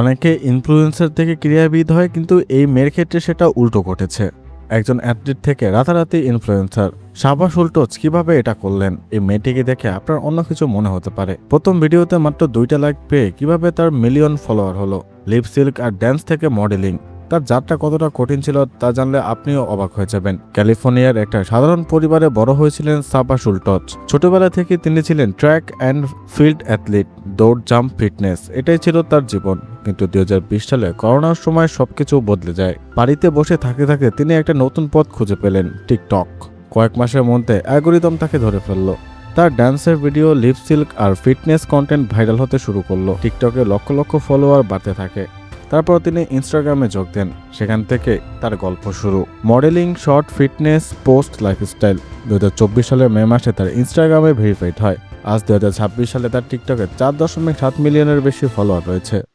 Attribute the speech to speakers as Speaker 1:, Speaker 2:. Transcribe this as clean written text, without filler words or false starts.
Speaker 1: অনেকে ইনফ্লুয়েন্সার থেকে ক্রীড়াবিদ হয়, কিন্তু এই মেয়ের ক্ষেত্রে সেটা উল্টো ঘটেছে। একজন অ্যাথলিট থেকে রাতারাতি ইনফ্লুয়েন্সার। সাবা সুলটজ কিভাবে এটা করলেন? এই মেয়েটিকে দেখে আপনার অন্য কিছু মনে হতে পারে। প্রথম ভিডিওতে মাত্র 2টা লাইক পেয়ে কিভাবে তার মিলিয়ন ফলোয়ার হলো। লিপ সিল্ক আর ড্যান্স থেকে মডেলিং। তার যাত্রা কতটা কঠিন ছিল তা জানলে আপনিও অবাক হয়ে যাবেন। ক্যালিফোর্নিয়ার একটা সাধারণ পরিবারে বড় হয়েছিলেন সাবা সুলটজ। ছোটবেলা থেকে তিনি ছিলেন ট্র্যাক অ্যান্ড ফিল্ড অ্যাথলিট, দৌড়, জাম্প, ফিটনেস, এটাই ছিল তার জীবন। কিন্তু 2020 সালে করোনার সময় সবকিছু বদলে যায়। বাড়িতে বসে থাকতে থাকতে তিনি একটা নতুন পথ খুঁজে পেলেন, টিকটক। কয়েক মাসের মধ্যে অ্যালগরিদম তাকে ধরে ফেলল। তার ডান্সের ভিডিও, লিপ সিল্ক আর ফিটনেস কন্টেন্ট ভাইরাল হতে শুরু করলো। টিকটকে লক্ষ লক্ষ ফলোয়ার বাড়তে থাকে। তারপর তিনি ইনস্টাগ্রামে যোগ দেন। সেখান থেকে তার গল্প শুরু। Modelling, short, fitness, post, lifestyle. 2024 সালের মে মাসে তার ইনস্টাগ্রামে ভেরিফাইড হয়। আজ 2026 সালে তার টিকটকে 4.7 মিলিয়নের বেশি ফলোয়ার রয়েছে।